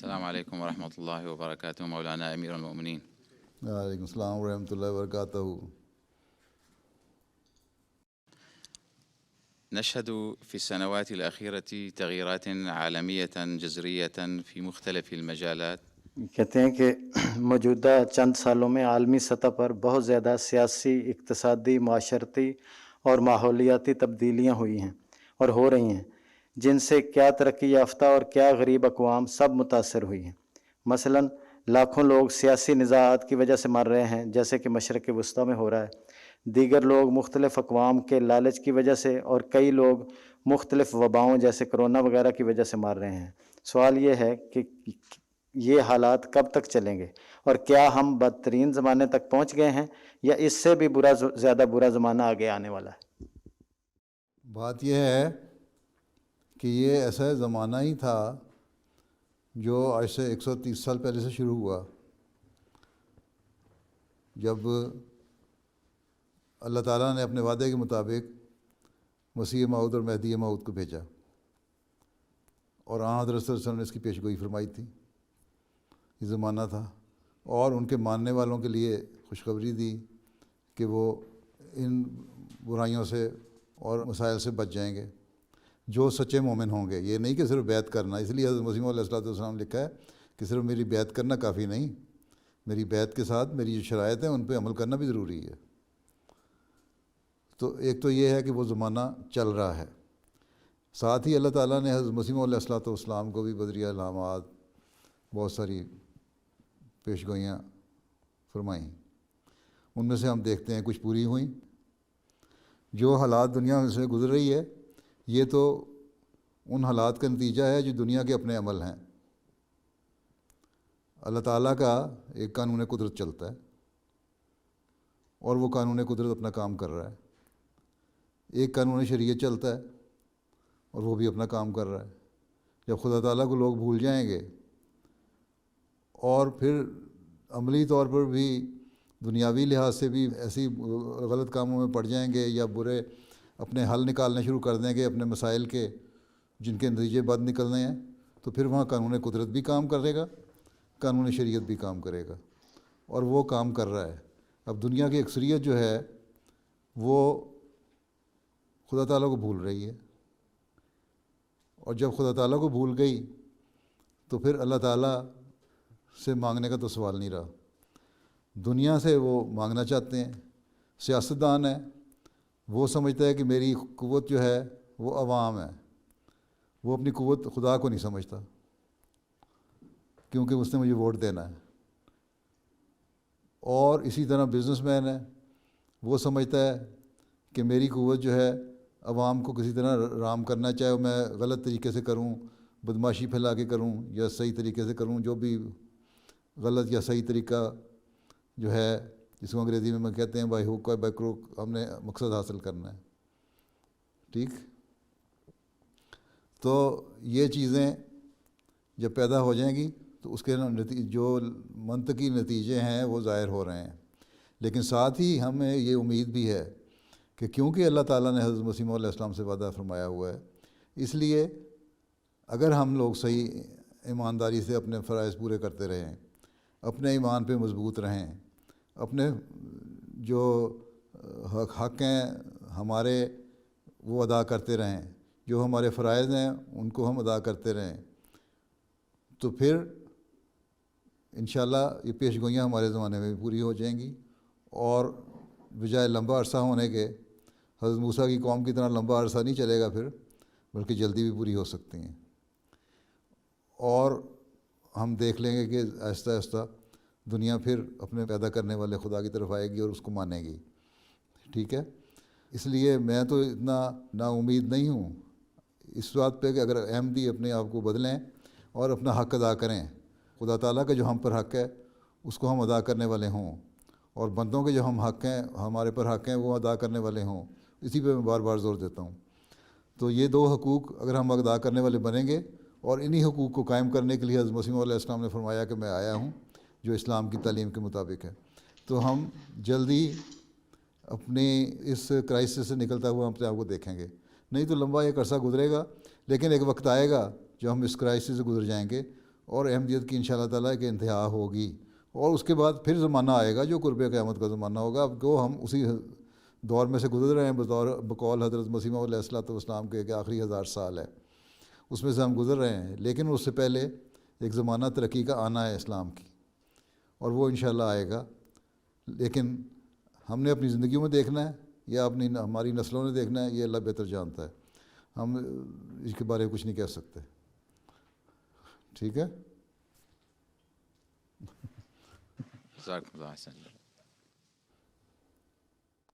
السلام علیکم ورحمۃ اللہ وبرکاتہ مولانا امیر المؤمنین۔ وعلیکم السلام ورحمۃ اللہ وبرکاتہ۔ نشهد في السنوات الأخيرة تغييرات عالمية جذرية في مختلف المجالات کہتے ہیں کہ موجودہ چند سالوں میں عالمی سطح پر بہت زیادہ سیاسی، اقتصادی، معاشرتی اور ماحولیاتی تبدیلیاں ہوئی ہیں اور ہو رہی ہیں، جن سے کیا ترقی یافتہ اور کیا غریب اقوام سب متاثر ہوئی ہیں۔ مثلاً لاکھوں لوگ سیاسی نزاعات کی وجہ سے مر رہے ہیں، جیسے کہ مشرق وسطیٰ میں ہو رہا ہے۔ دیگر لوگ مختلف اقوام کے لالچ کی وجہ سے، اور کئی لوگ مختلف وباؤں جیسے کرونا وغیرہ کی وجہ سے مر رہے ہیں۔ سوال یہ ہے کہ یہ حالات کب تک چلیں گے، اور کیا ہم بدترین زمانے تک پہنچ گئے ہیں، یا اس سے بھی زیادہ برا زمانہ آگے آنے والا ہے؟ بات یہ ہے کہ یہ ایسا زمانہ ہی تھا جو آج سے 130 سال پہلے سے شروع ہوا، جب اللہ تعالیٰ نے اپنے وعدے کے مطابق مسیح موعود اور مہدی موعود کو بھیجا، اور حضرت صلی اللہ علیہ وسلم نے اس کی پیش گوئی فرمائی تھی۔ یہ زمانہ تھا، اور ان کے ماننے والوں کے لیے خوشخبری دی کہ وہ ان برائیوں سے اور مسائل سے بچ جائیں گے جو سچے مومن ہوں گے۔ یہ نہیں کہ صرف بیعت کرنا، اس لیے حضرت مسیح علیہ السلام لکھا ہے کہ صرف میری بیعت کرنا کافی نہیں، میری بیعت کے ساتھ میری جو شرائط ہیں ان پہ عمل کرنا بھی ضروری ہے۔ تو ایک تو یہ ہے کہ وہ زمانہ چل رہا ہے، ساتھ ہی اللہ تعالیٰ نے حضرت مسیح علیہ السلام کو بھی بدریہ علامات بہت ساری پیش گوئیاں فرمائیں۔ ان میں سے ہم دیکھتے ہیں کچھ پوری ہوئیں۔ جو حالات دنیا میں سے گزر رہی ہے، یہ تو ان حالات کا نتیجہ ہے جو دنیا کے اپنے عمل ہیں۔ اللہ تعالیٰ کا ایک قانون قدرت چلتا ہے، اور وہ قانون قدرت اپنا کام کر رہا ہے۔ ایک قانون شریعت چلتا ہے، اور وہ بھی اپنا کام کر رہا ہے۔ جب خدا تعالیٰ کو لوگ بھول جائیں گے، اور پھر عملی طور پر بھی دنیاوی لحاظ سے بھی ایسی غلط کاموں میں پڑ جائیں گے، یا برے اپنے حل نکالنے شروع کر دیں گے اپنے مسائل کے، جن کے نتیجے بد نکلنے ہیں، تو پھر وہاں قانون قدرت بھی کام کرے گا، قانون شریعت بھی کام کرے گا، اور وہ کام کر رہا ہے۔ اب دنیا کی اکثریت جو ہے وہ خدا تعالیٰ کو بھول رہی ہے، اور جب خدا تعالیٰ کو بھول گئی تو پھر اللہ تعالیٰ سے مانگنے کا تو سوال نہیں رہا۔ دنیا سے وہ مانگنا چاہتے ہیں۔ سیاستدان ہے، وہ سمجھتا ہے کہ میری قوت جو ہے وہ عوام ہے، وہ اپنی قوت خدا کو نہیں سمجھتا، کیونکہ اس نے مجھے ووٹ دینا ہے۔ اور اسی طرح بزنس مین ہے، وہ سمجھتا ہے کہ میری قوت جو ہے عوام کو کسی طرح رام کرنا، چاہے میں غلط طریقے سے کروں، بدماشی پھیلا کے کروں، یا صحیح طریقے سے کروں، جو بھی غلط یا صحیح طریقہ جو ہے، جس کو انگریزی میں کہتے ہیں بائی ہوک اور بائی کروک، ہم نے مقصد حاصل کرنا ہے۔ ٹھیک؟ تو یہ چیزیں جب پیدا ہو جائیں گی تو اس کے جو منطقی نتیجے ہیں وہ ظاہر ہو رہے ہیں۔ لیکن ساتھ ہی ہمیں یہ امید بھی ہے کہ کیونکہ اللہ تعالیٰ نے حضرت مسیح علیہ السلام سے وعدہ فرمایا ہوا ہے، اس لیے اگر ہم لوگ صحیح ایمانداری سے اپنے فرائض پورے کرتے رہیں، اپنے ایمان پہ مضبوط رہیں، اپنے جو حق ہیں ہمارے وہ ادا کرتے رہیں، جو ہمارے فرائض ہیں ان کو ہم ادا کرتے رہیں، تو پھر انشاءاللہ یہ پیش گوئیاں ہمارے زمانے میں بھی پوری ہو جائیں گی، اور بجائے لمبا عرصہ ہونے کے حضرت موسیٰ کی قوم کی طرح لمبا عرصہ نہیں چلے گا پھر، بلکہ جلدی بھی پوری ہو سکتی ہیں۔ اور ہم دیکھ لیں گے کہ آہستہ آہستہ دنیا پھر اپنے پیدا کرنے والے خدا کی طرف آئے گی اور اس کو مانے گی۔ ٹھیک ہے؟ اس لیے میں تو اتنا نا امید نہیں ہوں اس بات پہ کہ اگر احمدی اپنے آپ کو بدلیں اور اپنا حق ادا کریں، خدا تعالیٰ کا جو ہم پر حق ہے اس کو ہم ادا کرنے والے ہوں، اور بندوں کے جو ہم حق ہیں ہمارے پر حق ہیں وہ ادا کرنے والے ہوں۔ اسی پہ میں بار بار زور دیتا ہوں۔ تو یہ دو حقوق اگر ہم ادا کرنے والے بنیں گے، اور انہی حقوق کو قائم کرنے کے لیے حضرت مسیح علیہ السلام نے فرمایا کہ میں آیا ہوں جو اسلام کی تعلیم کے مطابق ہے، تو ہم جلدی اپنی اس کرائسس سے نکلتا ہوا اپنے آپ کو دیکھیں گے۔ نہیں تو لمبا ایک عرصہ گزرے گا، لیکن ایک وقت آئے گا جو ہم اس کرائسس سے گزر جائیں گے، اور احمدیت کی انشاءاللہ تعالیٰ کہ انتہا ہوگی، اور اس کے بعد پھر زمانہ آئے گا جو قرب قیامت کا زمانہ ہوگا۔ اب وہ ہم اسی دور میں سے گزر رہے ہیں، بقول حضرت مسیح موعود علیہ الصلوۃ والسلام کے کہ آخری 1000 سال ہے، اس میں سے ہم گزر رہے ہیں، لیکن اس سے پہلے ایک زمانہ ترقی کا آنا ہے اسلام کی، اور وہ انشاءاللہ آئے گا۔ لیکن ہم نے اپنی زندگیوں میں دیکھنا ہے یا ہماری نسلوں نے دیکھنا ہے، یہ اللہ بہتر جانتا ہے، ہم اس کے بارے میں کچھ نہیں کہہ سکتے۔ ٹھیک ہے؟ جزاک اللہ خیر۔